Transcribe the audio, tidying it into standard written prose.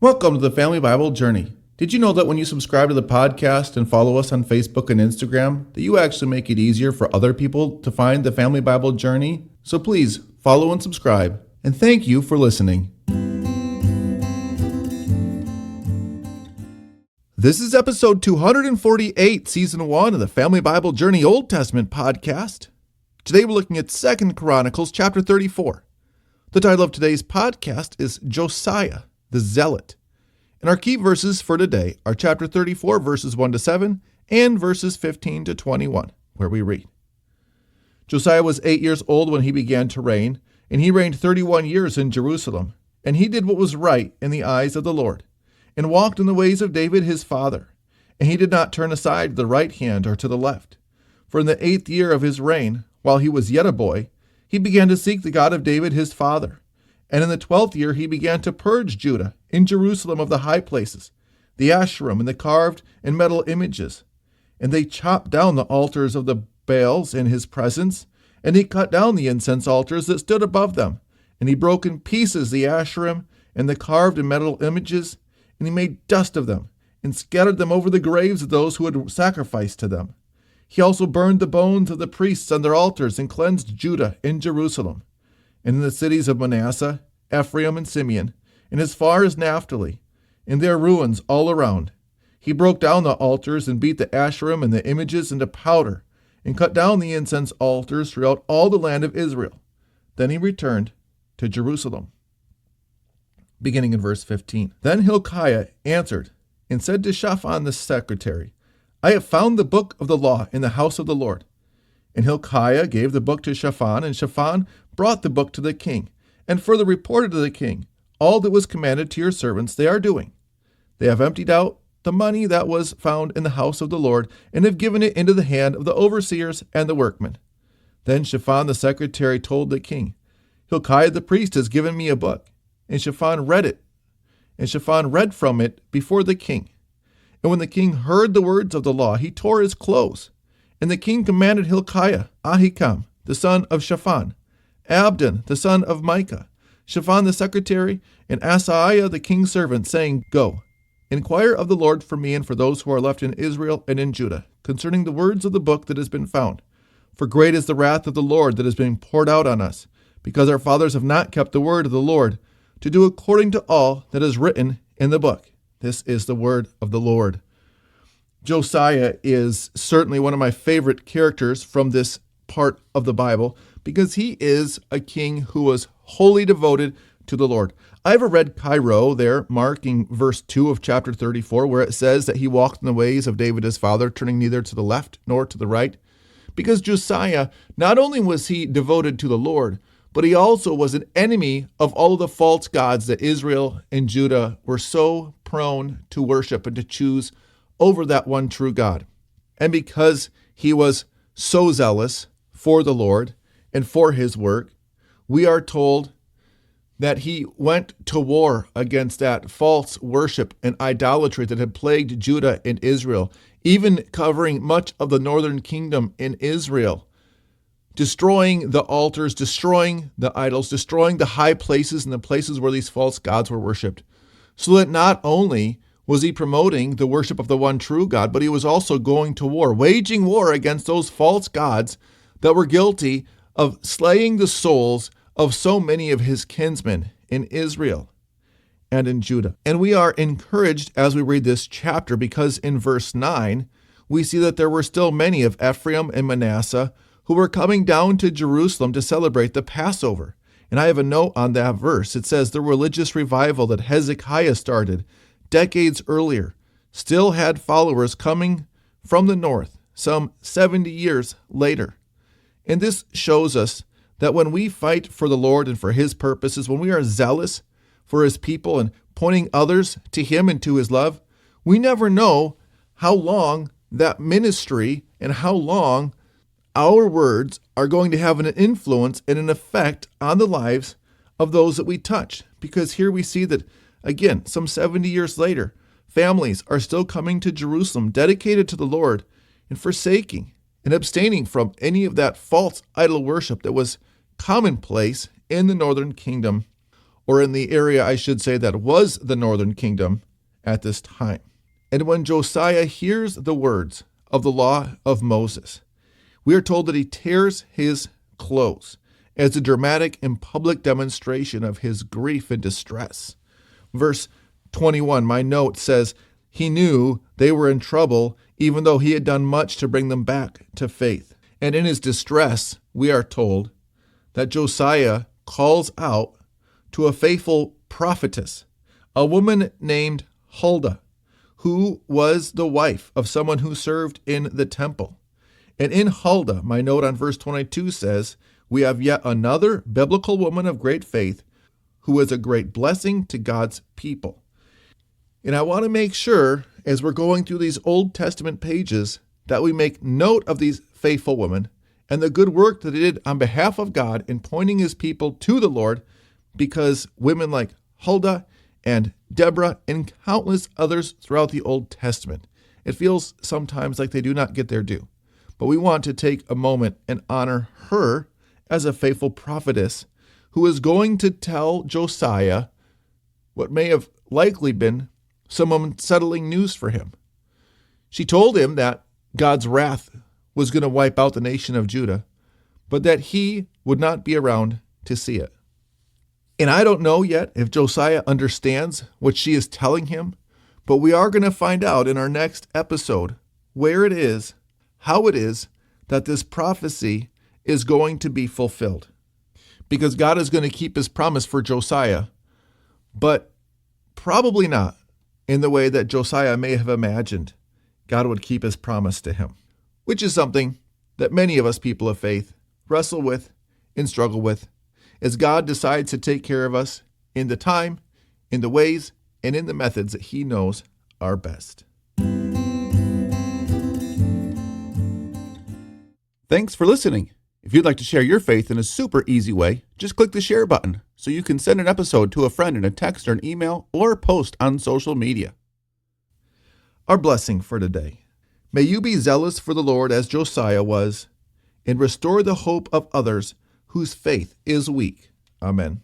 Welcome to the Family Bible Journey. Did you know that when you subscribe to the podcast and follow us on Facebook and Instagram, that you actually make it easier for other people to find the Family Bible Journey? So please follow and subscribe. And thank you for listening. This is episode 248, season 1 of the Family Bible Journey Old Testament podcast. Today we're looking at 2 Chronicles chapter 34. The title of today's podcast is Josiah, the Zealot. And our key verses for today are chapter 34, verses 1 to 7, and verses 15 to 21, where we read. Josiah was 8 years old when he began to reign, and he reigned 31 years in Jerusalem. And he did what was right in the eyes of the Lord, and walked in the ways of David his father. And he did not turn aside to the right hand or to the left. For in the 8th year of his reign, while he was yet a boy, he began to seek the God of David his father. And in the 12th year he began to purge Judah in Jerusalem of the high places, the Asherim and the carved and metal images. And they chopped down the altars of the Baals in his presence, and he cut down the incense altars that stood above them. And he broke in pieces the Asherim and the carved and metal images, and he made dust of them, and scattered them over the graves of those who had sacrificed to them. He also burned the bones of the priests on their altars, and cleansed Judah and Jerusalem. And in the cities of Manasseh, Ephraim, and Simeon, and as far as Naphtali, in their ruins all around, he broke down the altars and beat the Asherim and the images into powder, and cut down the incense altars throughout all the land of Israel. Then he returned to Jerusalem. Beginning in verse 15. Then Hilkiah answered and said to Shaphan the secretary, I have found the book of the law in the house of the Lord. And Hilkiah gave the book to Shaphan, and Shaphan brought the book to the king, and further reported to the king, all that was commanded to your servants they are doing. They have emptied out the money that was found in the house of the Lord, and have given it into the hand of the overseers and the workmen. Then Shaphan the secretary told the king, Hilkiah the priest has given me a book. And Shaphan read it, and Shaphan read from it before the king. And when the king heard the words of the law, he tore his clothes. And the king commanded Hilkiah, Ahikam, the son of Shaphan, Abdon, the son of Micah, Shaphan the secretary, and Asaiah the king's servant, saying, Go, inquire of the Lord for me and for those who are left in Israel and in Judah, concerning the words of the book that has been found. For great is the wrath of the Lord that is being poured out on us, because our fathers have not kept the word of the Lord, to do according to all that is written in the book. This is the word of the Lord. Josiah is certainly one of my favorite characters from this part of the Bible, because he is a king who was wholly devoted to the Lord. I have a red Cairo there marking verse 2 of chapter 34, where it says that he walked in the ways of David his father, turning neither to the left nor to the right. Because Josiah, not only was he devoted to the Lord, but he also was an enemy of all of the false gods that Israel and Judah were so prone to worship and to choose over that one true God. And because he was so zealous for the Lord and for his work, we are told that he went to war against that false worship and idolatry that had plagued Judah and Israel, even covering much of the northern kingdom in Israel, destroying the altars, destroying the idols, destroying the high places and the places where these false gods were worshipped, so that not only was he promoting the worship of the one true God, but he was also going to war, waging war against those false gods that were guilty of slaying the souls of so many of his kinsmen in Israel and in Judah. And we are encouraged as we read this chapter, because in verse 9, we see that there were still many of Ephraim and Manasseh who were coming down to Jerusalem to celebrate the Passover. And I have a note on that verse. It says the religious revival that Hezekiah started decades earlier still had followers coming from the north some 70 years later. And this shows us that when we fight for the Lord and for his purposes, when we are zealous for his people and pointing others to him and to his love, we never know how long that ministry and how long our words are going to have an influence and an effect on the lives of those that we touch. Because here we see that, again, some 70 years later, families are still coming to Jerusalem dedicated to the Lord and forsaking and abstaining from any of that false idol worship that was commonplace in the northern kingdom or in the area, I should say, that was the northern kingdom at this time. And when Josiah hears the words of the law of Moses, we are told that he tears his clothes as a dramatic and public demonstration of his grief and distress. Verse 21, my note says, he knew they were in trouble, even though he had done much to bring them back to faith. And in his distress, we are told that Josiah calls out to a faithful prophetess, a woman named Huldah, who was the wife of someone who served in the temple. And in Huldah, my note on verse 22 says, we have yet another biblical woman of great faith who is a great blessing to God's people. And I want to make sure, as we're going through these Old Testament pages, that we make note of these faithful women and the good work that they did on behalf of God in pointing his people to the Lord, because women like Huldah and Deborah and countless others throughout the Old Testament, it feels sometimes like they do not get their due. But we want to take a moment and honor her as a faithful prophetess who is going to tell Josiah what may have likely been some unsettling news for him. She told him that God's wrath was going to wipe out the nation of Judah, but that he would not be around to see it. And I don't know yet if Josiah understands what she is telling him, but we are going to find out in our next episode where it is, how it is that this prophecy is going to be fulfilled. Because God is going to keep his promise for Josiah, but probably not in the way that Josiah may have imagined God would keep his promise to him, which is something that many of us people of faith wrestle with and struggle with as God decides to take care of us in the time, in the ways, and in the methods that he knows are best. Thanks for listening. If you'd like to share your faith in a super easy way, just click the share button so you can send an episode to a friend in a text or an email or post on social media. Our blessing for today. May you be zealous for the Lord as Josiah was, and restore the hope of others whose faith is weak. Amen.